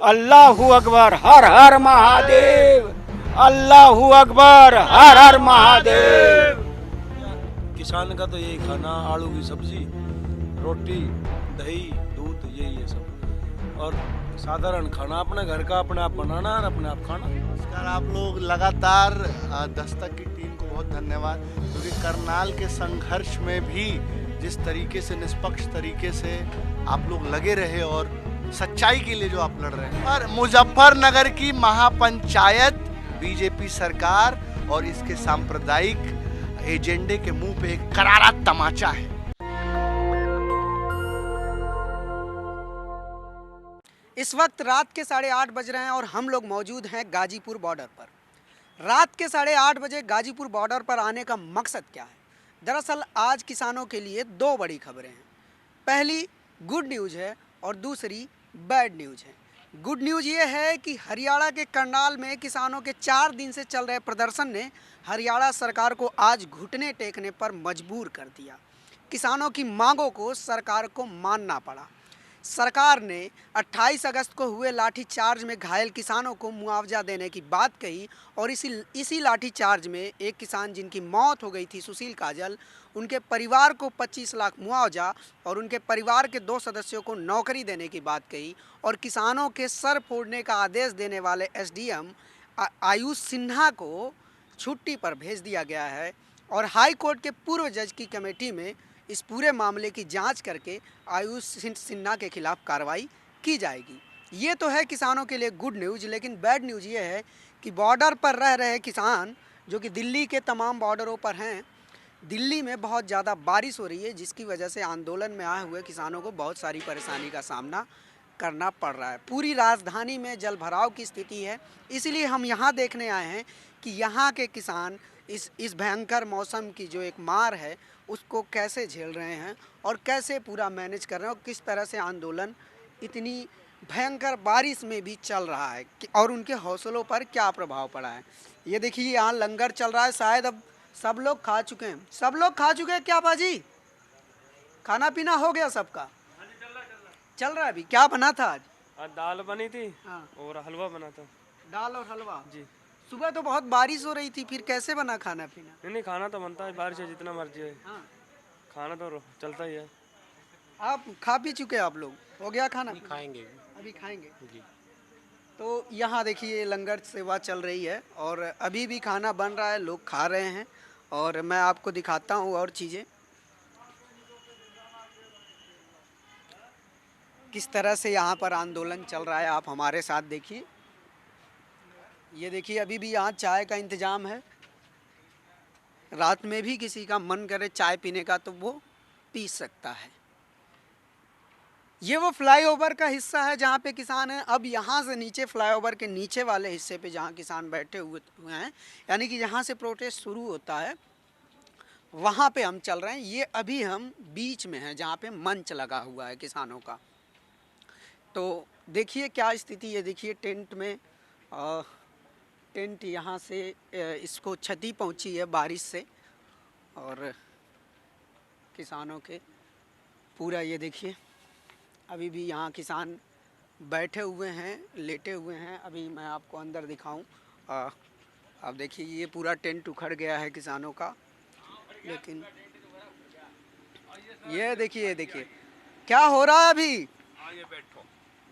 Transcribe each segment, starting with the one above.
अल्लाहू अकबर, हर हर महादेव। अल्लाहू अकबर, हर हर महादेव। किसान का तो यही खाना, आलू की सब्जी, रोटी, दही, दूध, यही है सब। और साधारण खाना अपने घर का अपने आप बनाना और अपने आप खाना। नमस्कार, आप लोग लगातार दस्तक की टीम को बहुत धन्यवाद, क्योंकि करनाल के संघर्ष में भी जिस तरीके से निष्पक्ष तरीके से आप लोग लगे रहे और सच्चाई के लिए जो आप लड़ रहे हैं। और मुजफ्फरनगर की महापंचायत बीजेपी सरकार और इसके सांप्रदायिक एजेंडे के मुंह पे एक करारा तमाचा है। इस वक्त रात के 8:30 बज रहे हैं और हम लोग मौजूद हैं गाजीपुर बॉर्डर पर। रात के 8:30 बजे गाजीपुर बॉर्डर पर आने का मकसद क्या है? दरअसल आज किसानों के लिए दो बड़ी खबरें हैं। पहली गुड न्यूज़ है और दूसरी बैड न्यूज़ है। गुड न्यूज़ ये है कि हरियाणा के करनाल में किसानों के 4 दिन से चल रहे प्रदर्शन ने हरियाणा सरकार को आज घुटने टेकने पर मजबूर कर दिया। किसानों की मांगों को सरकार को मानना पड़ा। सरकार ने 28 अगस्त को हुए लाठीचार्ज में घायल किसानों को मुआवजा देने की बात कही और इसी लाठीचार्ज में एक किसान जिनकी मौत हो गई थी, सुशील काजल, उनके परिवार को 25 लाख मुआवजा और उनके परिवार के 2 सदस्यों को नौकरी देने की बात कही। और किसानों के सर फोड़ने का आदेश देने वाले एसडीएम आयुष सिन्हा को छुट्टी पर भेज दिया गया है और हाई कोर्ट के पूर्व जज की कमेटी में इस पूरे मामले की जांच करके आयुष सिन्हा के खिलाफ कार्रवाई की जाएगी। ये तो है किसानों के लिए गुड न्यूज़, लेकिन बैड न्यूज़ ये है कि बॉर्डर पर रह रहे किसान जो कि दिल्ली के तमाम बॉर्डरों पर हैं, दिल्ली में बहुत ज़्यादा बारिश हो रही है, जिसकी वजह से आंदोलन में आए हुए किसानों को बहुत सारी परेशानी का सामना करना पड़ रहा है। पूरी राजधानी में जल भराव की स्थिति है। इसलिए हम यहाँ देखने आए हैं कि यहाँ के किसान इस भयंकर मौसम की जो एक मार है उसको कैसे झेल रहे हैं और कैसे पूरा मैनेज कर रहे हैं और किस तरह से आंदोलन इतनी भयंकर बारिश में भी चल रहा है और उनके हौसलों पर क्या प्रभाव पड़ा है। ये देखिए यहाँ लंगर चल रहा है, शायद अब सब लोग खा चुके हैं। सब लोग खा चुके हैं क्या बाजी? खाना पीना हो गया सबका? चल रहा है अभी। क्या बना था आज? दाल बनी थी। हाँ। और हलवा बना था। दाल और हलवा जी। सुबह तो बहुत बारिश हो रही थी, फिर कैसे बना खाना पीना? नहीं खाना तो बनता है, बारिश है जितना मर्जी है। हाँ। खाना तो चलता ही है। आप खा पी चुके हैं? आप लोग हो गया खाना? खाएंगे अभी खाएंगे जी। तो यहाँ देखिए लंगर सेवा चल रही है और अभी भी खाना बन रहा है, लोग खा रहे हैं और मैं आपको दिखाता हूँ और चीज़ें किस तरह से यहाँ पर आंदोलन चल रहा है। आप हमारे साथ देखिए। ये देखिए अभी भी यहाँ चाय का इंतज़ाम है। रात में भी किसी का मन करे चाय पीने का तो वो पी सकता है। ये वो फ्लाईओवर का हिस्सा है जहाँ पे किसान हैं। अब यहाँ से नीचे फ्लाईओवर के नीचे वाले हिस्से पे जहाँ किसान बैठे हुए हैं, यानी कि जहाँ से प्रोटेस्ट शुरू होता है, वहाँ पे हम चल रहे हैं। ये अभी हम बीच में हैं जहाँ पे मंच लगा हुआ है किसानों का। तो देखिए क्या स्थिति है। देखिए टेंट में टेंट यहाँ से इसको क्षति पहुँची है बारिश से और किसानों के पूरा ये देखिए अभी भी यहाँ किसान बैठे हुए हैं, लेटे हुए हैं। अभी मैं आपको अंदर दिखाऊं। अब देखिए ये पूरा टेंट उखड़ गया है किसानों का, लेकिन ये देखिए क्या हो रहा है अभी। आइए बैठो।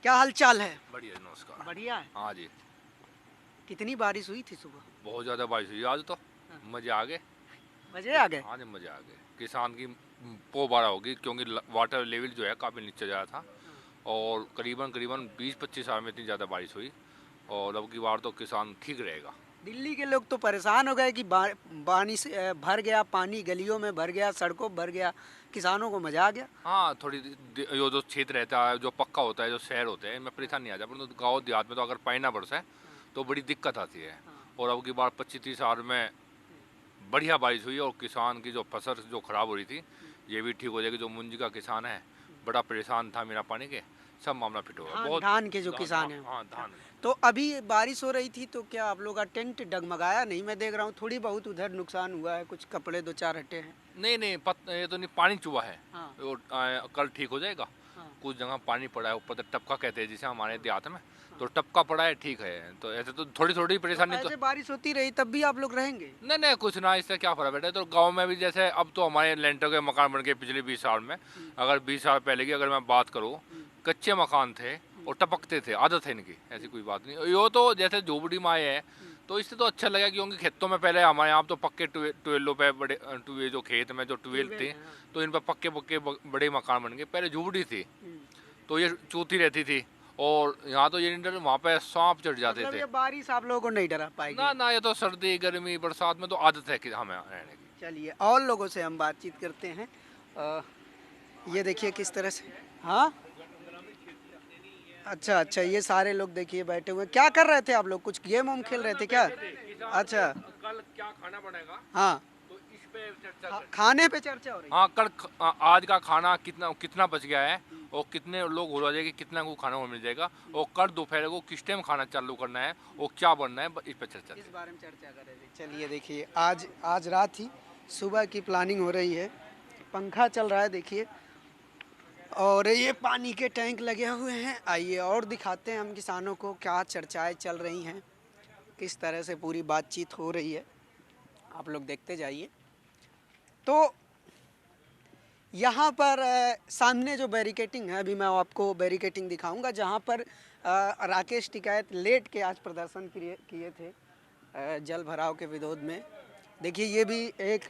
क्या हालचाल है? बढ़िया, नमस्कार। बढ़िया है। हाँ जी। कितनी बारिश हुई थी सुबह? बहुत ज़्यादा बारिश हुई आज तो। मज़े आ गए। मजे आ गए? हाँ जी, मज़े आ गए। किसान की पोबारा होगी क्योंकि वाटर लेवल जो है काफ़ी नीचे जा रहा था और करीबन 20-25 साल में इतनी ज़्यादा बारिश हुई और अब की बार तो किसान ठीक रहेगा। दिल्ली के लोग तो परेशान हो गए कि बारिश भर गया, पानी गलियों में भर गया, सड़कों भर गया, किसानों को मजा आ गया। हाँ, थोड़ी जो क्षेत्र रहता है, जो पक्का होता है, जो शहर होते हैं, इनमें परेशान नहीं आ जाता, परंतु गाँव देहात में तो अगर पानी ना बरसे तो बड़ी दिक्कत आती है। और अब की बार 25-30 साल में बढ़िया बारिश हुई और किसान की जो फसल जो ख़राब हो रही थी ये भी ठीक हो जाएगी। जो मुंजी का किसान है बड़ा परेशान था मेरा पानी के, सब मामला फिट होगा। बहुत धान के जो किसान हैं। हाँ, धान। तो अभी बारिश हो रही थी तो क्या आप लोग का टेंट डगमगाया नहीं? मैं देख रहा हूँ थोड़ी बहुत उधर नुकसान हुआ है, कुछ कपड़े 2-4 हटे हैं। नहीं, ये तो नहीं, पानी चुआ है। हाँ। कल ठीक हो जाएगा। हाँ। कुछ जगह पानी पड़ा है ऊपर, तो टपका कहते हैं जिसे हमारे देहात में, तो टपका पड़ा है, ठीक है। तो ऐसे तो थोड़ी थोड़ी परेशानी तो ऐसे बारिश होती रही तब भी आप लोग रहेंगे? नहीं नहीं कुछ ना, इससे क्या फर्क पड़ता है। तो गांव में भी जैसे अब तो हमारे लेंटर के मकान बन गए पिछले 20 साल में, अगर 20 साल पहले की अगर मैं बात करूँ, कच्चे मकान थे और टपकते थे, आदत है इनकी, ऐसी कोई बात नहीं। यो तो जैसे झोपड़ी में आए हैं तो इससे तो अच्छा लगा, क्योंकि खेतों में पहले हमारे यहाँ तो पक्के ट्वेलों पे बड़े टुए, जो खेत में जो ट्वेल थे तो इन पर पक्के पक्के बड़े मकान बन गए। पहले झोपड़ी थी तो ये चूती रहती थी, और यहाँ तो ये नहीं डर, वहाँ पे सांप चढ़ जाते मतलब थे। ये बारिश आप लोगों को नहीं डरा पाएगी? ना ना, ये तो सर्दी गर्मी बरसात में तो आदत है कि हमें रहने की। चलिए और लोगों से हम बातचीत करते हैं। ये देखिए किस तरह से, हाँ अच्छा अच्छा, ये सारे लोग देखिए बैठे हुए, क्या कर रहे थे आप लोग? कुछ गेम वोम खेल रहे थे क्या? अच्छा, कल क्या खाना बनेगा हाँ तो इस पे चर्चा खाने पे चर्चा हो रही है। हाँ, कल आज का खाना कितना बच गया है, और कितने लोग हो रहे हैं, कितना को खाना मिल जाएगा, और कल दोपहर को किस टाइम खाना चालू करना है और क्या बनना है, इस पर चर्चा। इस बारे में चर्चा कर रहे थे। चलिए देखिए, आज रात ही सुबह की प्लानिंग हो रही है, पंखा चल रहा है देखिए, और ये पानी के टैंक लगे हुए हैं। आइए और दिखाते हैं हम किसानों को क्या चर्चाएं चल रही हैं, किस तरह से पूरी बातचीत हो रही है, आप लोग देखते जाइए। तो यहाँ पर सामने जो बैरिकेटिंग है, अभी मैं आपको बैरिकेटिंग दिखाऊंगा, जहाँ पर राकेश टिकैत लेट के आज प्रदर्शन किए थे जल भराव के विरोध में। देखिए ये भी एक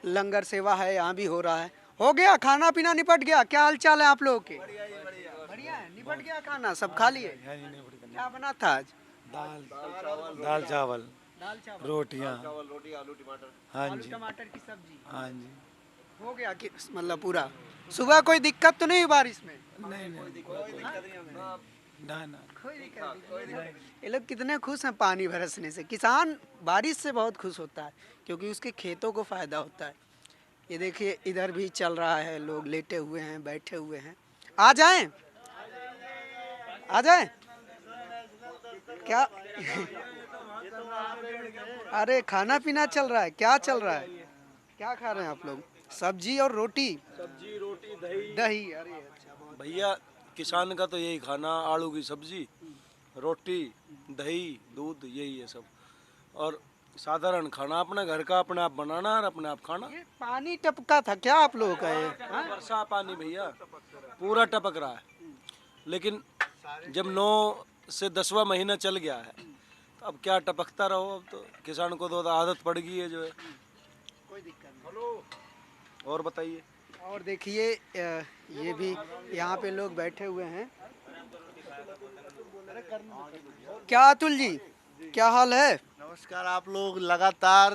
लंगर सेवा है, यहाँ भी हो रहा है। हो गया खाना पीना, निपट गया? क्या हाल चाल है आप लोगों के? बढ़िया है, निपट गया खाना, सब खा लिए? क्या बना था आज? दाल चावल रोटियाँ, हाँ आलू जी, टमाटर की सब्जी, हाँ जी। हो गया कि मतलब पूरा? सुबह कोई दिक्कत तो नहीं हुई बारिश में? नहीं ना ना, कोई दिक्कत नहीं। ये लोग कितने खुश हैं पानी बरसने से। किसान बारिश से बहुत खुश होता है क्योंकि उसके खेतों को फायदा होता है। ये देखिए इधर भी चल रहा है, लोग लेटे हुए हैं, बैठे हुए हैं। आ जाएं, आ जाएं। क्या अरे खाना पीना चल रहा है, क्या चल रहा है? क्या खा रहे हैं आप लोग? सब्जी और रोटी? सब्जी रोटी दही। दही, अरे अच्छा, बहुत भैया किसान का तो यही खाना, आलू की सब्जी रोटी दही दूध, यही है सब। और साधारण खाना, अपने घर का अपने आप बनाना और अपने आप खाना। ये पानी टपका था क्या आप लोगों का? ये वर्षा पानी भैया पूरा टपक रहा है, लेकिन जब 9 से 10वां महीना चल गया है तो अब क्या टपकता रहो। अब तो किसान को तो आदत पड़ गई है जो है। कोई दिक्कत नहीं। और बताइए। और देखिए ये भी यहाँ पे लोग बैठे हुए हैं। क्या अतुल जी, क्या हाल है? नमस्कार। आप लोग लगातार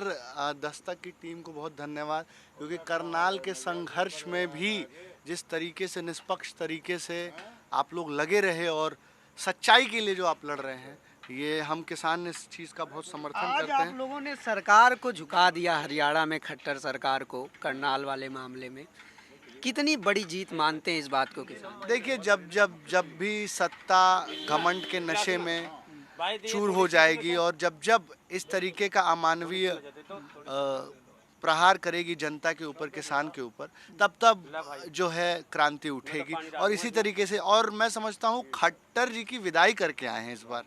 दस्तक की टीम को बहुत धन्यवाद, क्योंकि करनाल के संघर्ष में भी जिस तरीके से, निष्पक्ष तरीके से आप लोग लगे रहे और सच्चाई के लिए जो आप लड़ रहे हैं, ये हम किसान इस चीज़ का बहुत समर्थन आज करते आप हैं। लोगों ने सरकार को झुका दिया, हरियाणा में खट्टर सरकार को, करनाल वाले मामले में। कितनी बड़ी जीत मानते हैं इस बात को किसान? देखिए, जब भी सत्ता घमंड के नशे में चूर हो जाएगी और जब इस तरीके का अमानवीय प्रहार करेगी जनता के ऊपर, किसान के ऊपर, तब जो है क्रांति उठेगी। और इसी तरीके से, और मैं समझता हूँ खट्टर जी की विदाई करके आए हैं इस बार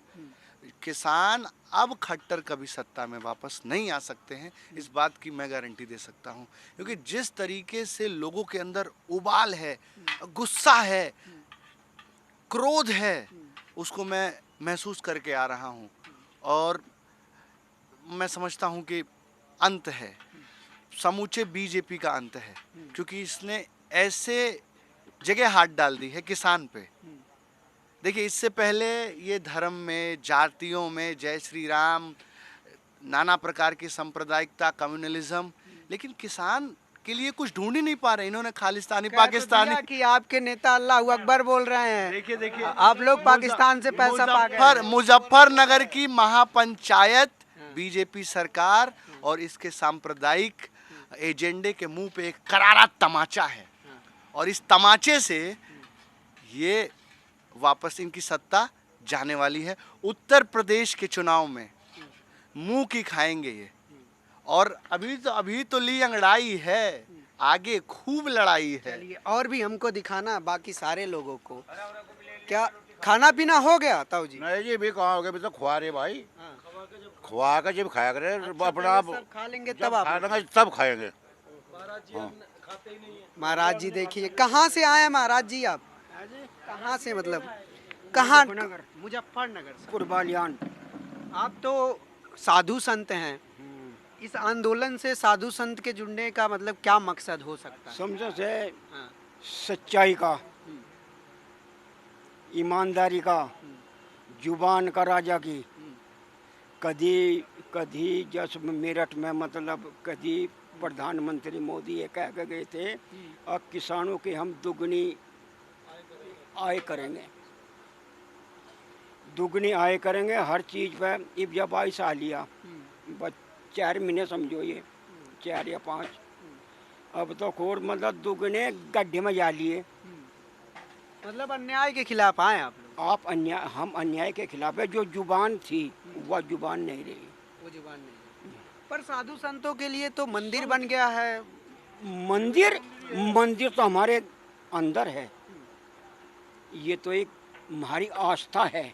किसान। अब खट्टर कभी सत्ता में वापस नहीं आ सकते हैं, इस बात की मैं गारंटी दे सकता हूँ, क्योंकि जिस तरीके से लोगों के अंदर उबाल है, गुस्सा है, क्रोध है, उसको मैं महसूस करके आ रहा हूँ। और मैं समझता हूँ कि अंत है, समूचे बीजेपी का अंत है, क्योंकि इसने ऐसे जगह हाथ डाल दी है किसान पे। देखिए, इससे पहले ये धर्म में, जातियों में, जय श्री राम, नाना प्रकार की सांप्रदायिकता, कम्युनलिज्म, लेकिन किसान के लिए कुछ ढूंढ ही नहीं पा रहे। इन्होंने खालिस्तानी पाकिस्तानी कि आपके नेता अल्लाह अकबर बोल रहे हैं। देखिए आप लोग पाकिस्तान से पैसा पा गए। मुजफ्फरनगर की महापंचायत बीजेपी सरकार और इसके सांप्रदायिक एजेंडे के मुंह पे एक करारा तमाचा है, और इस तमाचे से ये वापस इनकी सत्ता जाने वाली है। उत्तर प्रदेश के चुनाव में मुंह की खाएंगे ये। और अभी तो ली अंगड़ाई है, आगे खूब लड़ाई है। चलिए और भी हमको दिखाना बाकी सारे लोगों को। क्या खाना पीना हो गया ताऊ जी? नहीं जी, भी कहाँ हो गया, भी तो खुआ रहे भाई, हाँ। खुआ कर जब खाया करे अच्छा, अपना, पहले सब खा लेंगे जब तब आप। खाएंगे तब खाएंगे। महाराज जी देखिए, कहाँ से आए हैं महाराज जी आप? कहाँ से, मतलब कहाँ? मुजफ्फरनगर से। कुर्बालियान। आप तो साधु संत हैं, इस आंदोलन से साधु संत के जुड़ने का मतलब क्या मकसद हो सकता है? समझो से हाँ। सच्चाई का, ईमानदारी का, जुबान का राजा की। कभी कभी जब मेरठ में मतलब कभी प्रधानमंत्री मोदी ये कह के गए थे, अब किसानों की हम दुगनी आय करेंगे, दुगनी आय करेंगे हर चीज़ पे। अब जब आइस आ लिया बस 4 महीने समझो, ये 4 या 5, अब तो खोर मतलब दुगने गड्ढे में जा लिए। मतलब अन्याय के खिलाफ आए आप लोग? आप अन्याय, हम अन्याय के खिलाफ है। जो जुबान थी वह जुबान नहीं रही। वो जुबान नहीं। पर साधु संतों के लिए तो मंदिर बन गया है। मंदिर, मंदिर तो हमारे अंदर है, ये तो एक हमारी आस्था है।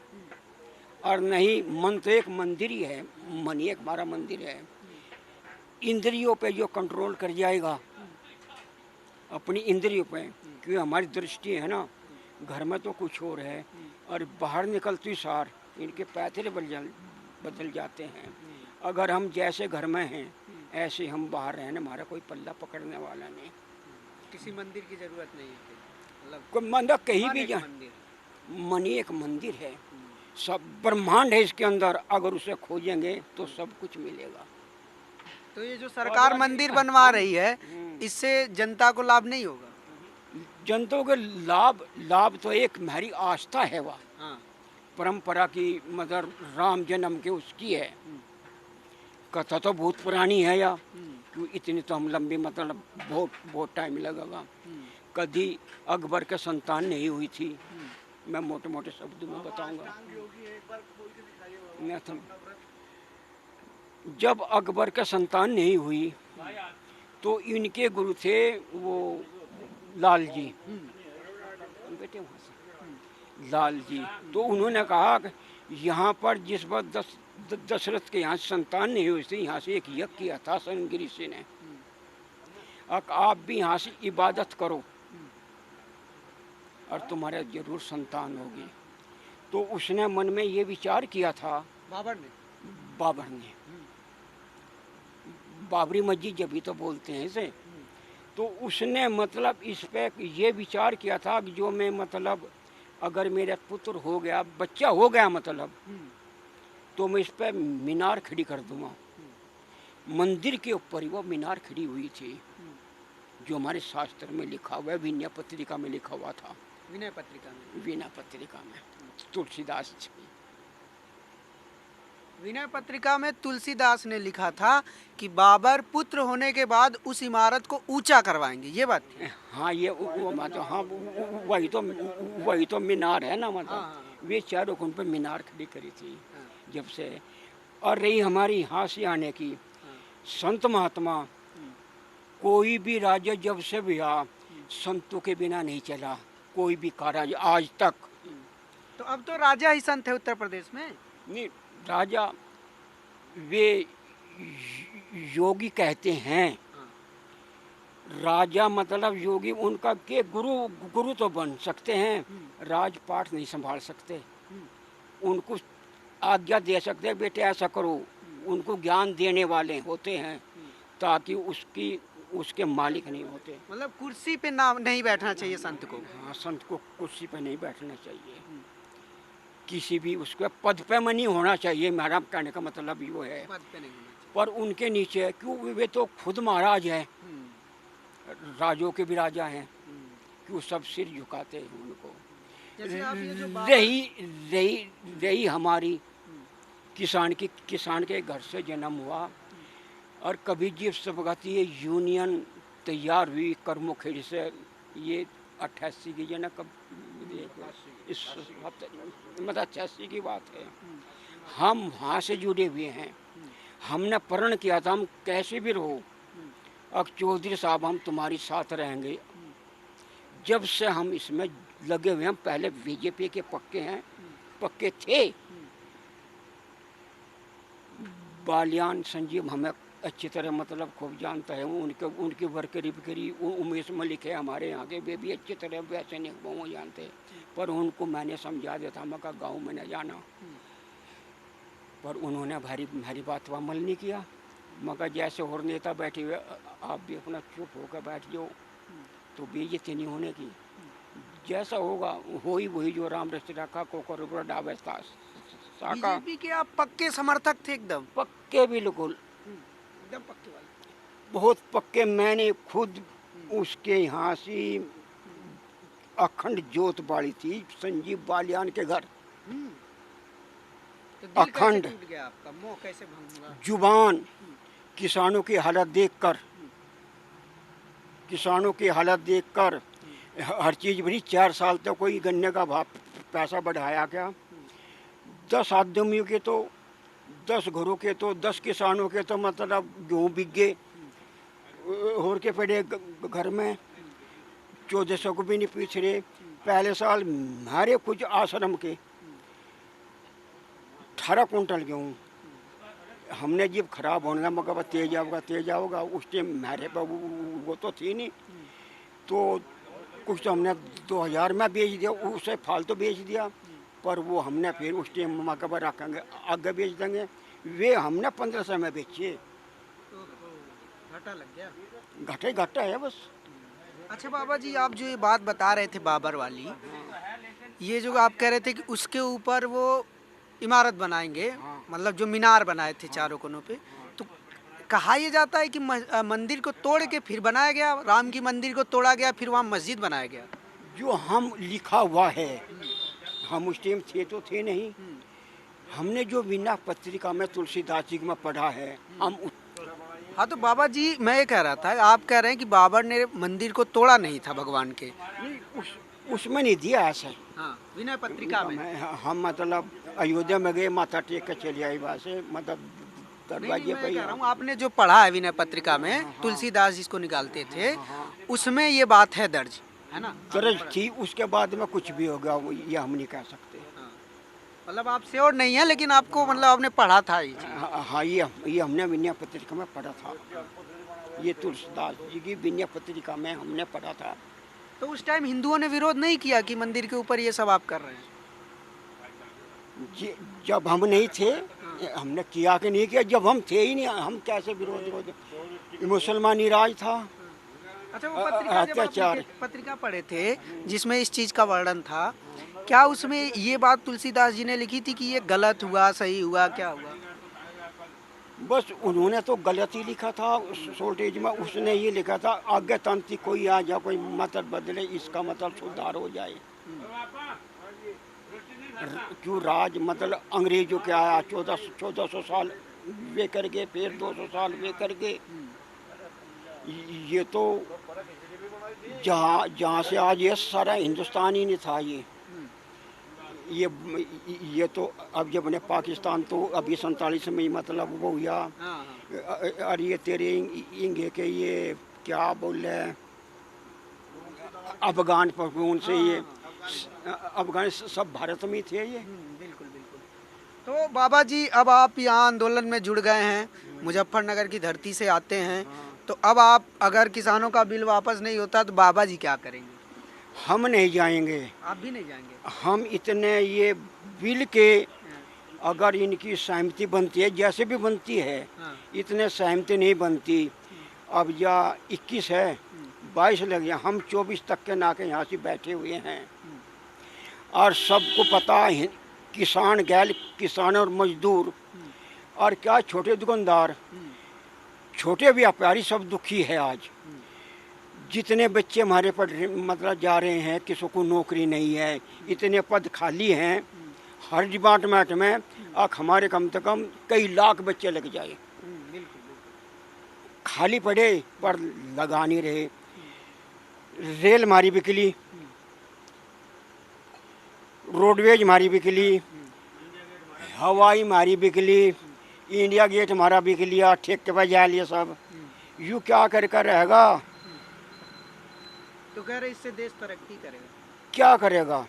और नहीं, मन तो एक मंदिर ही है, मन ही एक हमारा मंदिर है। इंद्रियों पे जो कंट्रोल कर जाएगा, अपनी इंद्रियों पे, क्योंकि हमारी दृष्टि है ना, घर में तो कुछ और है और बाहर निकलती सार इनके पैतरे बदल जाते हैं। अगर हम जैसे घर में हैं ऐसे हम बाहर रहने, हमारा कोई पल्ला पकड़ने वाला नहीं। किसी मंदिर की जरूरत नहीं है, मतलब कोई मंदिर कहीं मन भी एक जा, मंदिर। मन ही एक मंदिर है। सब ब्रह्मांड है इसके अंदर, अगर उसे खोजेंगे तो सब कुछ मिलेगा। तो ये जो सरकार मंदिर बनवा रही है, इससे जनता को लाभ नहीं होगा? जनता के लाभ तो एक हमारी आस्था है, वह हाँ। परंपरा की, मतलब राम जन्म के उसकी है। कथा तो बहुत पुरानी है या, क्यों इतनी तो हम लंबी, मतलब बहुत टाइम लगेगा। कभी अकबर के संतान नहीं हुई थी, मैं मोटे मोटे शब्दों में बताऊंगा। जब अकबर के संतान नहीं हुई तो इनके गुरु थे वो लाल जी, बेटे वहाँ से लाल जी। तो उन्होंने कहा कि यहाँ पर जिस बार दशरथ के यहाँ संतान नहीं हुई थी, यहाँ से एक यज्ञ किया था सनगिरी ऋषि ने, अब आप भी यहाँ से इबादत करो और तुम्हारे जरूर संतान होगी। तो उसने मन में ये विचार किया था, बाबर ने बाबरी मस्जिद जब भी तो बोलते हैं इसे। तो उसने मतलब इस पे ये विचार किया था कि जो मैं मतलब अगर मेरा पुत्र हो गया, बच्चा हो गया मतलब, तो मैं इस पे मीनार खड़ी कर दूंगा। मंदिर के ऊपर ही वो मीनार खड़ी हुई थी, जो हमारे शास्त्र में लिखा हुआ है, विनय पत्रिका में लिखा हुआ था। विनय पत्रिका में तुलसीदास जी, विनय पत्रिका में तुलसीदास ने लिखा था कि बाबर पुत्र होने के बाद उस इमारत को ऊंचा करवाएंगे, ये बात थी। हाँ ये वो मतलब, हाँ वही तो मीनार है ना, मतलब वे चारों उन पर मीनार खड़ी करी थी जब से। और रही हमारी यहाँ से आने की, संत महात्मा, कोई भी राज्य जब से भी आ, संतों के बिना नहीं चला कोई भी कार्य आज तक। तो अब तो राजा ही संत है उत्तर प्रदेश में। नहीं, राजा वे योगी कहते हैं, राजा मतलब योगी, उनका के गुरु तो बन सकते हैं, राजपाट नहीं संभाल सकते। उनको आज्ञा दे सकते हैं, बेटे ऐसा करो, उनको ज्ञान देने वाले होते हैं, ताकि उसके मालिक नहीं होते। मतलब कुर्सी पे ना नहीं बैठना चाहिए संत को। हाँ, संत को कुर्सी पे नहीं बैठना चाहिए, किसी भी उसके पद पे में नहीं होना चाहिए। मेरा कहने का मतलब ये है, पद पे नहीं होना चाहिए। पर उनके नीचे, क्यों वे तो खुद महाराज हैं, राजों के भी राजा हैं, कि वो सब सिर झुकाते हैं उनको। जैसे आप ये जो रही हमारी किसान के घर से जन्म हुआ, और कभी जीव सबगती यूनियन तैयार हुई कर्मोखेड़ी से, ये 88 की जना कब, इस हफ्ते मतलब 88 की बात है। हम वहाँ से जुड़े हुए हैं, हमने प्रण किया था हम कैसे भी रहो अब चौधरी साहब हम तुम्हारे साथ रहेंगे। जब से हम इसमें लगे हुए, हम पहले बीजेपी के पक्के हैं, पक्के थे। बालियान संजीव हमें अच्छी तरह मतलब खूब जानता है, उनकी वर्करी बिकरी, उमेश मलिक है हमारे यहाँ के, वे भी अच्छी तरह वैसे नहीं वो जानते। पर उनको मैंने समझा दिया था, मैं कहा गाँव में न जाना, पर उन्होंने भारी बात पर अमल नहीं किया। मगर जैसे और नेता बैठे हुए, आप भी अपना चुप होकर बैठ जाओ, तो बेइज्जती नहीं होने की। जैसा होगा हो ही वही, जो राम रस्ते रखा कोकर डाबे साका। बीजेपी के आप पक्के समर्थक थे? एकदम पक्के, बिल्कुल एकदम पक्के वाले। बहुत पक्के। मैंने खुद उसके यहाँ से अखंड जोत बाड़ी थी संजीव बालियान के घर। तो दिल कैसे अखंड टूट गया आपका, मोह कैसे भंग हुआ? जुबान, किसानों की हालत देखकर, किसानों की हालत देखकर हर चीज़ बड़ी। 4 साल तक कोई गन्ने का भाव पैसा बढ़ाया क्या? 10 आदमियों के तो 10 घरों के तो 10 किसानों के तो मतलब गेहूँ बिक गए और के पड़े घर में। 1400 को भी नहीं पीछ रहे। पहले साल हमारे कुछ आश्रम के 18 कुंटल गेहूँ हमने जब खराब होने मगर तेज आओगा उस टाइम मेरे पर वो तो थी नहीं, तो कुछ तो हमने 2000 में बेच दिया, उसे फालतू बेच दिया। पर वो हमने फिर उस टाइम मकबर रखेंगे, आगे बेच देंगे, वे हमने 1500 में बेचे। घाटा लग गया। घाटा है बस। अच्छा बाबा जी, आप जो ये बात बता रहे थे बाबर वाली, ये जो आप कह रहे थे कि उसके ऊपर वो इमारत बनाएंगे, मतलब जो मीनार बनाए थे चारों कोनों पे, तो कहा यह जाता है कि मंदिर को तोड़ के फिर बनाया गया, राम की मंदिर को तोड़ा गया, फिर वहाँ मस्जिद बनाया गया। जो हम लिखा हुआ है, हम उस टाइम थे तो थे नहीं, हमने जो बिना पत्रिका में तुलसीदास जी में पढ़ा है हम हाँ, तो बाबा जी मैं ये कह रहा था, आप कह रहे हैं कि बाबर ने मंदिर को तोड़ा नहीं था भगवान के, उसमें नहीं दिया ऐसे। हाँ, विनय पत्रिका में। हम मतलब अयोध्या में गए, माथा टेक के चले आए वहाँ से, मतलब दरवाजे मैं पे ही। कह रहा हूँ, आपने जो पढ़ा है विनय पत्रिका में, तुलसीदास जिसको निकालते थे, उसमें ये बात है दर्ज, है ना? दर्ज थी। उसके बाद में कुछ भी हो गया ये हम नहीं कह सकते। मतलब आप श्योर नहीं है, लेकिन आपको मतलब आपने पढ़ा था ये चीज़। हाँ, ये हमने विनय पत्रिका में पढ़ा था। ये तुलसीदास जी की विनय पत्रिका में हमने पढ़ा था। तो उस टाइम हिंदुओं ने विरोध नहीं किया कि मंदिर के ऊपर ये सब आप कर रहे हैं? जब हम नहीं थे, हमने किया कि नहीं किया, जब हम थे ही नहीं, हम कैसे विरोध? मुसलमानी राज था। अच्छा, वो पत्रिका जब अत्याचार। आप पत्रिका पढ़े थे जिसमें इस चीज़ का वर्णन था, क्या उसमें ये बात तुलसीदास जी ने लिखी थी कि ये गलत हुआ, सही हुआ, क्या हुआ? बस उन्होंने तो गलत ही लिखा था शॉर्टेज में। उसने ये लिखा था आगे तंत्र कोई आ जाए, कोई मतलब बदले, इसका मतलब सुधार हो जाए। क्यों राज मतलब अंग्रेजों के आया 1400 साल वे कर गए, फिर 200 साल वे कर गए। ये तो जहाँ से आज ये सारा हिंदुस्तान ही नहीं था। ये तो अब जब ने पाकिस्तान तो अभी 47 में ही मतलब वो हुआ। और ये तेरे इंगे के ये क्या बोल रहे हैं, अफगान पर उनसे ये अफगान सब भारत में थे ये। बिल्कुल बिल्कुल। तो बाबा जी, अब आप यहाँ आंदोलन में जुड़ गए हैं, मुजफ्फरनगर की धरती से आते हैं, तो अब आप अगर किसानों का बिल वापस नहीं होता तो बाबा जी क्या करेंगे? हम नहीं जाएंगे। आप भी नहीं जाएंगे? हम इतने ये बिल के अगर इनकी सहमति बनती है, जैसे भी बनती है, इतने सहमति नहीं बनती। अब या 21 है, 22 लग गया, हम 24 तक के नाके यहाँ से बैठे हुए हैं। और सबको पता है किसान गैल किसान और मजदूर और क्या छोटे दुकानदार, छोटे व्यापारी सब दुखी है आज। जितने बच्चे हमारे पढ़ मतलब जा रहे हैं, किसी को नौकरी नहीं है, इतने पद खाली हैं हर डिपार्टमेंट में। अब हमारे कम से कम कई लाख बच्चे लग जाए, खाली पड़े पर लगा नहीं रहे। रेल हमारी बिकली, रोडवेज हमारी बिकली, हवाई हमारी बिकली, इंडिया गेट हमारा बिक लिया, ठेके पर जा लिया सब। यूँ क्या कर रहेगा, तो कह रहे इससे देश तरक्की करेगा। क्या करेगा।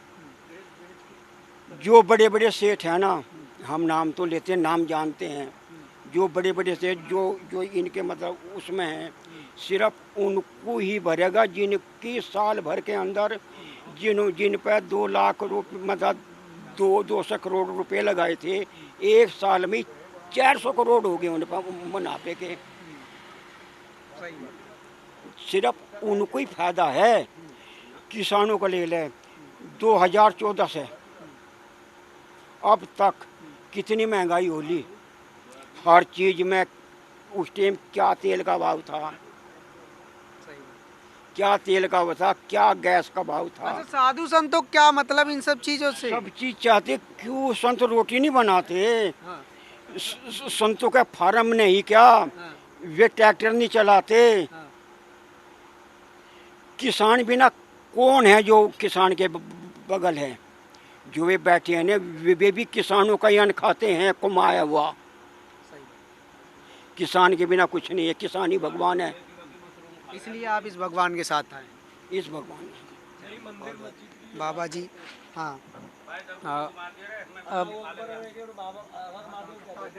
जो बड़े बड़े सेठ हैं ना, हम नाम तो लेते हैं, नाम जानते हैं, जो बड़े बड़े सेठ जो जो इनके मतलब उसमें हैं, सिर्फ उनको ही भरेगा जिनकी साल भर के अंदर जिन पर 2 लाख रुपये मतलब 200 करोड़ रुपए लगाए थे, एक साल में 400 करोड़ हो गए उन पर मुनाफे के। सिर्फ उनको ही फायदा है। किसानों को ले लें, 2014 से अब तक कितनी महंगाई होली, हर चीज़ में। उस टाइम क्या तेल का भाव था, क्या तेल का भाव था, क्या गैस का भाव था। अच्छा, साधु संतों क्या मतलब इन सब चीजों से? सब चीज़ चाहते, क्यों संत रोटी नहीं बनाते? हाँ, संतों का फार्म नहीं क्या, हाँ, वे ट्रैक्टर नहीं चलाते। हाँ। किसान बिना कौन है जो किसान के बगल है, जो वे बैठे हैं ना, वे भी किसानों का ही अन्न खाते हैं, कमाया हुआ। किसान के बिना कुछ नहीं है, किसान ही भगवान है। इसलिए आप इस भगवान के साथ आए। इस भगवान बाबा जी, हाँ, अब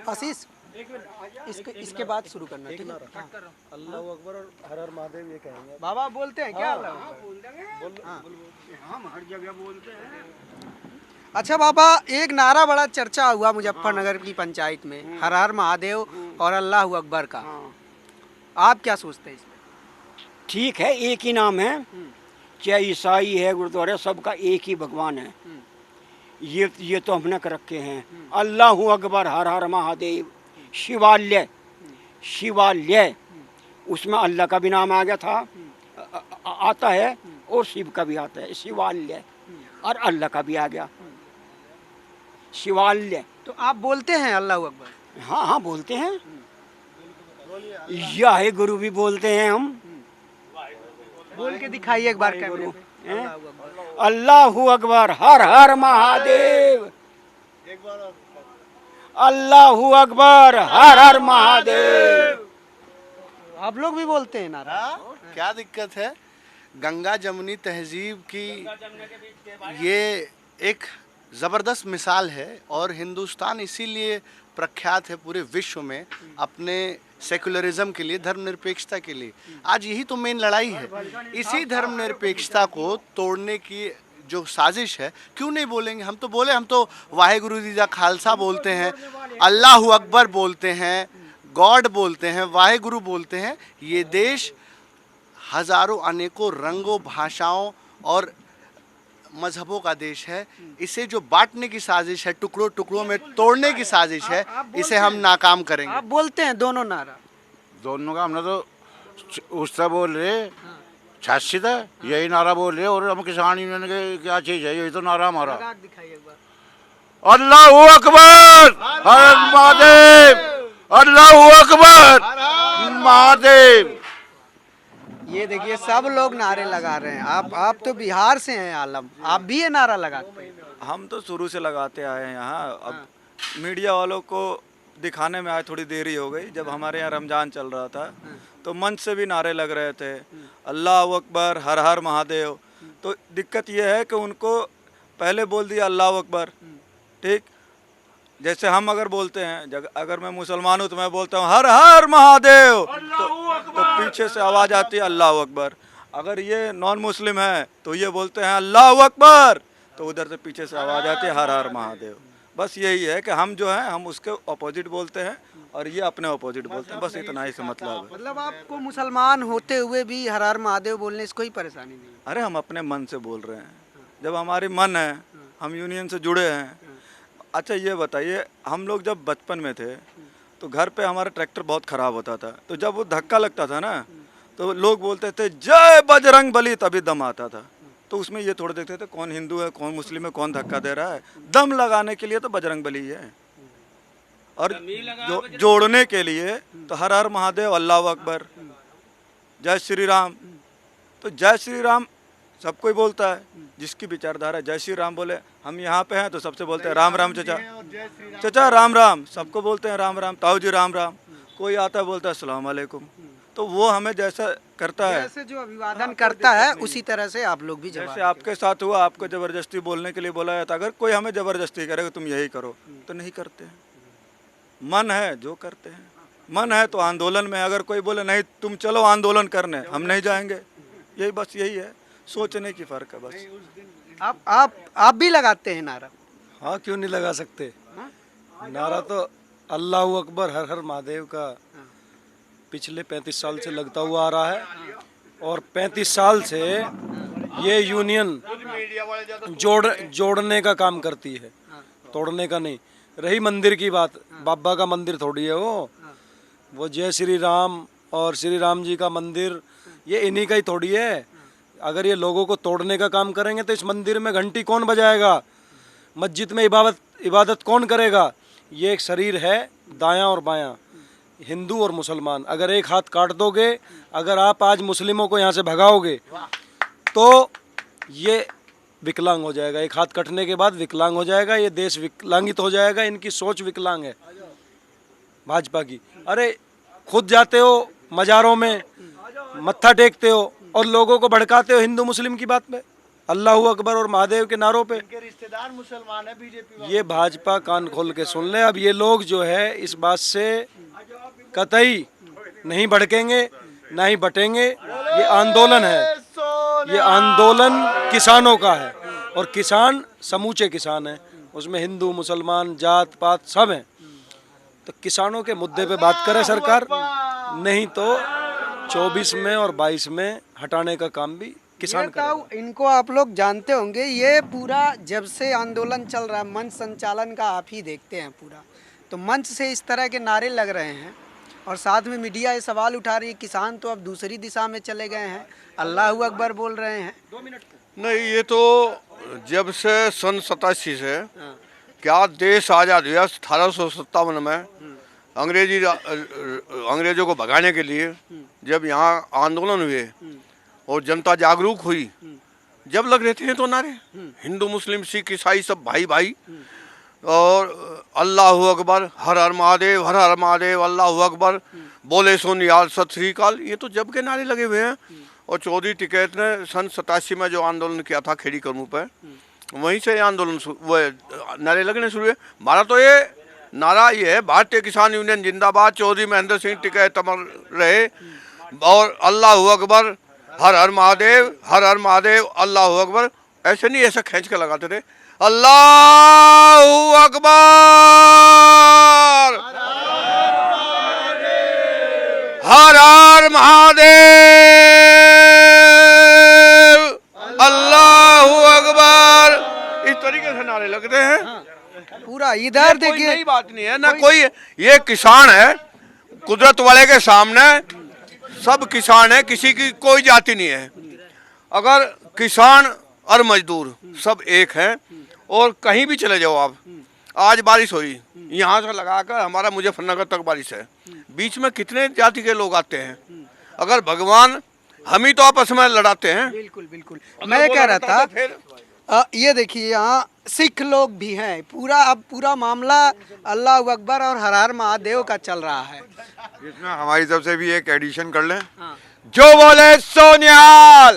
आशीष इसके बाद शुरू करना, ठीक है? हाँ। अल्लाह अकबर और हर हर महादेव ये कहेंगे। बाबा बोलते हैं क्या? हम हर जगह बोलते हैं। अच्छा बाबा, एक नारा बड़ा चर्चा हुआ मुजफ्फरनगर की पंचायत में, हर हर महादेव और अल्लाह अकबर का। आप क्या सोचते हैं इसमें? ठीक है, एक ही नाम है, चाहे ईसाई है, गुरुद्वारा, सबका एक ही भगवान है। ये तो हमने कर रखे हैं, अल्लाह अकबर, हर हर महादेव। शिवालय, शिवालय, उसमें अल्लाह का भी नाम आ गया था, आता है, और शिव का भी आता है, शिवालय, और अल्लाह का भी आ गया, शिवालय। तो आप बोलते हैं अल्लाह अकबर? हाँ हाँ बोलते हैं, या है गुरु भी बोलते हैं हम। बोल के दिखाइए एक बार कैमरे पे। हैं? अल्लाह अकबर, हर हर महादेव, एक बार और अल्लाह अकबर, हर हर महादेव। आप लोग भी बोलते हैं नारा? हाँ, क्या दिक्कत है। गंगा जमुनी तहजीब की ये एक ज़बरदस्त मिसाल है, और हिंदुस्तान इसीलिए प्रख्यात है पूरे विश्व में अपने सेकुलरिज्म के लिए, धर्मनिरपेक्षता के लिए। आज यही तो मेन लड़ाई है। इसी धर्मनिरपेक्षता को तोड़ने की जो साजिश है, क्यों नहीं बोलेंगे? हम तो बोले, हम तो वाहेगुरु जी का खालसा बोलते हैं, अल्लाह अकबर बोलते हैं, गॉड बोलते हैं, वाहेगुरु बोलते हैं। ये देश हजारों अनेकों रंगों, भाषाओं और मजहबों का देश है। इसे जो बांटने की साजिश है, टुकड़ों टुकड़ों में तोड़ने की साजिश है, इसे हम नाकाम करेंगे। आप बोलते हैं दोनों नारा? दोनों का हमने तो उससे बोल रहे, छाछी था, यही नारा बोल रहे, और हम किसान यूनियन के क्या चीज है, यही तो नारा हमारा। लगा के दिखाइए एक बार। अल्लाह अकबर, हर महादेव, अल्लाह अकबर, महादेव। ये देखिए सब लोग नारे लगा रहे हैं। आप तो बिहार से हैं आलम, आप भी ये नारा लगाते हैं? हम तो शुरू से लगाते आए हैं यहाँ। अब मीडिया वालों को दिखाने में आज थोड़ी देरी हो गई। जब हमारे यहाँ रमज़ान चल रहा था तो मंच से भी नारे लग रहे थे, अल्लाह अकबर, हर हर महादेव। तो दिक्कत यह है कि उनको पहले बोल दिया अल्लाह अकबर, ठीक। जैसे हम अगर बोलते हैं, अगर मैं मुसलमान हूँ तो मैं बोलता हूँ हर हर महादेव, तो पीछे से आवाज़ आती है अल्लाह अकबर। अगर ये नॉन मुस्लिम है तो ये बोलते हैं अल्लाह अकबर, तो उधर से पीछे से आवाज़ आती है हर हर महादेव। बस यही है कि हम जो है हम उसके अपोजिट बोलते हैं और ये अपने अपोजिट बोलते हैं, बस इतना ही से मतलब है। मतलब आपको मुसलमान होते हुए भी हर हर महादेव बोलने से कोई परेशानी नहीं? अरे हम अपने मन से बोल रहे हैं, जब हमारी मन है, हम यूनियन से जुड़े हैं। अच्छा ये बताइए, हम लोग जब बचपन में थे तो घर पे हमारा ट्रैक्टर बहुत ख़राब होता था, तो जब वो धक्का लगता था ना तो लोग बोलते थे जय बजरंग बली, तभी दम आता था। तो उसमें ये थोड़े देखते थे कौन हिंदू है, कौन मुस्लिम है, कौन धक्का दे रहा है। दम लगाने के लिए तो बजरंग बली है, और जोड़ने के लिए तो हर हर महादेव, अल्लाह अकबर, जय श्री राम। तो जय श्री राम सब कोई बोलता है, जिसकी विचारधारा जय श्री राम बोले। हम यहाँ पे हैं तो सबसे बोलते हैं राम राम चचा, चचा राम राम, सबको बोलते हैं राम राम, ताऊ जी राम राम। कोई आता है बोलता है अस्सलाम वालेकुम, तो वो हमें जैसा करता है, जैसे जो अभिवादन करता है उसी तरह से आप लोग भी जवाब जैसे आपके साथ हुआ, आपको ज़बरदस्ती बोलने के लिए बोला जाता, अगर कोई हमें ज़बरदस्ती करेगा तुम यही करो तो नहीं करते हैं। मन है जो करते हैं, मन है तो आंदोलन में, अगर कोई बोले नहीं तुम चलो आंदोलन करने, हम नहीं जाएंगे, यही बस यही है, सोचने की फ़र्क है बस। आप भी लगाते हैं नारा? हाँ, क्यों नहीं लगा सकते। नारा तो अल्लाह अकबर हर हर महादेव का पिछले 35 साल से लगता हुआ आ रहा है, और 35 साल से ये यूनियन जोड़ने का काम करती है, तोड़ने का नहीं। रही मंदिर की बात, बाबा का मंदिर थोड़ी है वो जय श्री राम और श्री राम जी का मंदिर ये इन्हीं का ही थोड़ी है। अगर ये लोगों को तोड़ने का काम करेंगे तो इस मंदिर में घंटी कौन बजाएगा, मस्जिद में इबादत कौन करेगा। ये एक शरीर है, दायां और बायां, हिंदू और मुसलमान। अगर एक हाथ काट दोगे, अगर आप आज मुस्लिमों को यहाँ से भगाओगे तो ये विकलांग हो जाएगा। एक हाथ कटने के बाद विकलांग हो जाएगा, ये देश विकलांगित हो जाएगा। इनकी सोच विकलांग है भाजपा की। अरे खुद जाते हो मज़ारों में, मत्था टेकते हो और लोगों को भड़काते हो हिंदू मुस्लिम की बात में, अल्लाह अकबर और महादेव के नारों पे। रिश्तेदार मुसलमान है बीजेपी। ये भाजपा कान खोल के सुन ले। अब ये लोग जो है इस बात से कतई नहीं भड़केंगे, ना ही बटेंगे। ये आंदोलन है, ये आंदोलन किसानों का है, और किसान समूचे किसान हैं, उसमें हिंदू मुसलमान जात पात सब हैं। तो किसानों के मुद्दे पे बात करे सरकार, नहीं तो 24 में और 22 में हटाने का काम भी किसान करेगा। इनको आप लोग जानते होंगे, ये पूरा जब से आंदोलन चल रहा है मंच संचालन का आप ही देखते हैं पूरा, तो मंच से इस तरह के नारे लग रहे हैं और साथ में मीडिया ये सवाल उठा रही है, किसान तो अब दूसरी दिशा में चले गए हैं, अल्लाह अकबर बोल रहे हैं। नहीं, ये तो जब से सन 87 से क्या देश आज़ाद हुआ 1857 में अंग्रेजों को भगाने के लिए जब यहाँ आंदोलन हुए और जनता जागरूक हुई, जब लग रहे थे तो नारे हिंदू मुस्लिम सिख ईसाई सब भाई भाई, और अल्लाह अकबर हर हर महादेव, हर हर महादेव, अल्लाह अकबर, बोले सो निहाल सत श्री अकाल, ये तो जब के नारे लगे हुए हैं। और चौधरी टिकैत ने सन 87 में जो आंदोलन किया था खेड़ी करमू पर, वहीं से आंदोलन वो नारे लगने शुरू हुए। हमारा तो ये नारा ये है, भारतीय किसान यूनियन जिंदाबाद, चौधरी महेंद्र सिंह टिकैत अमर रहे, और अल्लाह अकबर हर हर महादेव, हर हर महादेव, अल्लाह अकबर। ऐसे नहीं, ऐसा खींच के लगाते थे, अल्लाह अकबर, हर हर महादेव, अल्लाह अकबर, इस तरीके से नारे लगते हैं पूरा। इधर देखिए, नई बात नहीं है ना कोई। ये किसान है, कुदरत वाले के सामने सब किसान है, किसी की कोई जाति नहीं है। अगर किसान और मजदूर सब एक हैं, और कहीं भी चले जाओ आप, आज बारिश हुई, यहाँ से लगाकर हमारा मुजफ्फरनगर तक बारिश है, बीच में कितने जाति के लोग आते हैं। अगर भगवान, हम ही तो आपस में लड़ाते हैं। बिल्कुल बिल्कुल। मैं कह रहा था, फिर ये देखिए यहाँ सिख लोग भी हैं, पूरा अब पूरा मामला अल्लाह अकबर और हर हर महादेव का चल रहा है। इसमें हमारी तरफ से भी एक एडिशन कर लें। जो बोले सोनियाल,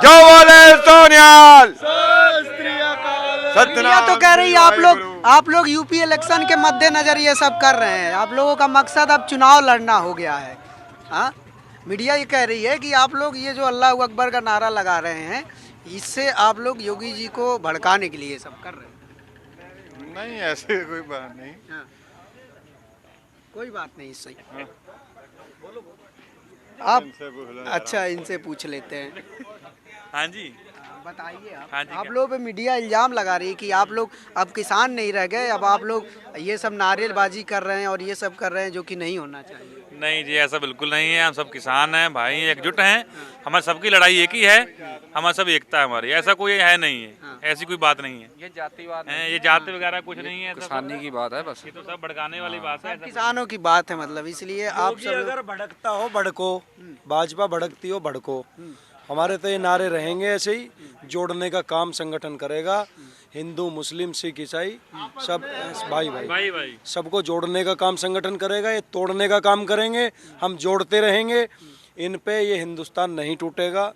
जो बोले सोनियाल, दुनिया तो कह रही है आप लोग यूपी इलेक्शन के मद्देनजर ये सब कर रहे हैं, आप लोगों का मकसद अब चुनाव लड़ना हो गया है। हाँ, मीडिया ये कह रही है कि आप लोग ये जो अल्लाह अकबर का नारा लगा रहे हैं, इससे आप लोग योगी जी को भड़काने के लिए सब कर रहे हैं। नहीं, ऐसे कोई बात नहीं। हाँ। कोई बात नहीं, सही। आप अच्छा, इनसे पूछ लेते हैं। हाँ जी, बताइए आप। हाँ जी, आप लोग पे मीडिया इल्जाम लगा रही है कि आप लोग अब किसान नहीं रह गए, अब आप लोग ये सब नारेबाजी कर रहे हैं और ये सब कर रहे हैं, जो कि नहीं होना चाहिए। नहीं जी, ऐसा बिल्कुल नहीं है। हम सब किसान हैं, भाई एकजुट हैं, हमारी सबकी लड़ाई एक ही है, हमारा सब एकता है हमारी, ऐसा कोई है नहीं है, ऐसी कोई बात नहीं है। ये जातिवाद है, ये जाति वगैरह कुछ नहीं है, किसानी की बात है बस। ये तो सब भड़काने वाली बात है। किसानों की बात है, मतलब इसलिए आप योगी सब अगर भड़कता हो भड़को, भाजपा भड़कती हो भड़को, हमारे तो ये नारे रहेंगे ऐसे ही। जोड़ने का काम संगठन करेगा, हिंदू मुस्लिम सिख ईसाई सब भाई भाई भाई भाई सबको जोड़ने का काम संगठन करेगा, ये तोड़ने का काम करेंगे, हम जोड़ते रहेंगे। इन पे ये हिंदुस्तान नहीं टूटेगा।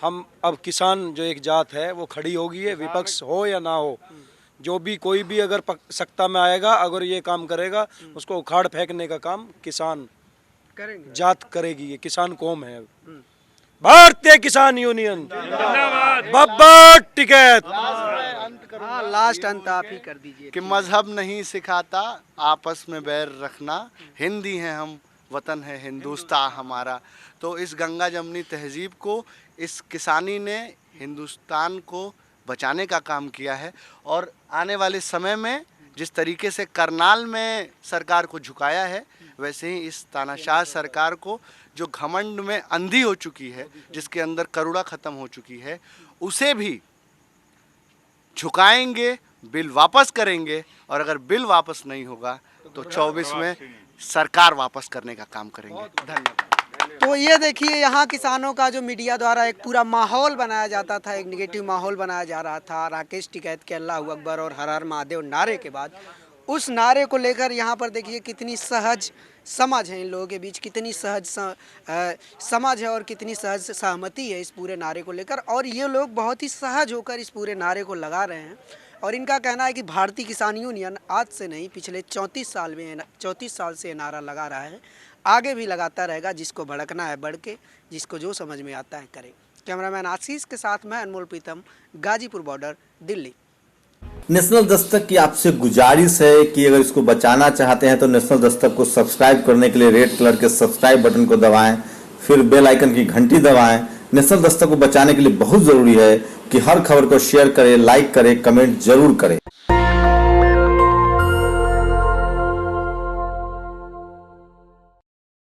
हम अब किसान जो एक जात है वो खड़ी होगी है, विपक्ष हो या ना हो, जो भी कोई भी अगर सत्ता में आएगा, अगर ये काम करेगा, उसको उखाड़ फेंकने का काम किसान करेंगे। जात करेगी। ये किसान कौम है। भारतीय किसान यूनियन बब्बर टिकट। हाँ, लास्ट अंत आप ही कर दीजिए। कि मजहब नहीं सिखाता आपस में बैर रखना, हिंदी हैं हम, वतन है हिंदुस्तान हमारा। तो इस गंगा जमनी तहजीब को, इस किसानी ने हिंदुस्तान को बचाने का काम किया है। और आने वाले समय में जिस तरीके से करनाल में सरकार को झुकाया है, वैसे ही इस तानाशाह सरकार को, जो घमंड में अंधी हो चुकी है, जिसके अंदर करुणा ख़त्म हो चुकी है, उसे भी झुकाएंगे, बिल वापस करेंगे। और अगर बिल वापस नहीं होगा तो 24 में सरकार वापस करने का काम करेंगे। धन्यवाद। तो ये देखिए, यहाँ किसानों का जो मीडिया द्वारा एक पूरा माहौल बनाया जाता था, एक नेगेटिव माहौल बनाया जा रहा था राकेश टिकैत के अल्लाह अकबर और हर हर महादेव नारे के बाद, उस नारे को लेकर यहाँ पर देखिए कितनी सहज समझ है इन लोगों के बीच, कितनी सहज समझ है और कितनी सहज सहमति है इस पूरे नारे को लेकर। और ये लोग बहुत ही सहज होकर इस पूरे नारे को लगा रहे हैं। और इनका कहना है कि भारतीय किसान यूनियन आज से नहीं, पिछले 34 साल से ये नारा लगा रहा है, आगे भी लगाता रहेगा। जिसको भड़कना है भड़के, जिसको जो समझ में आता है करे। कैमरामैन आशीष के साथ मैं अनमोल प्रीतम, गाजीपुर बॉर्डर, दिल्ली। नेशनल दस्तक की आपसे गुजारिश है कि अगर इसको बचाना चाहते हैं तो नेशनल दस्तक को सब्सक्राइब करने के लिए रेड कलर के सब्सक्राइब बटन को दबाएं, फिर बेल आइकन की घंटी दबाएं। नेशनल दस्तक को बचाने के लिए बहुत जरूरी है कि हर खबर को शेयर करें, लाइक करें, कमेंट जरूर करें।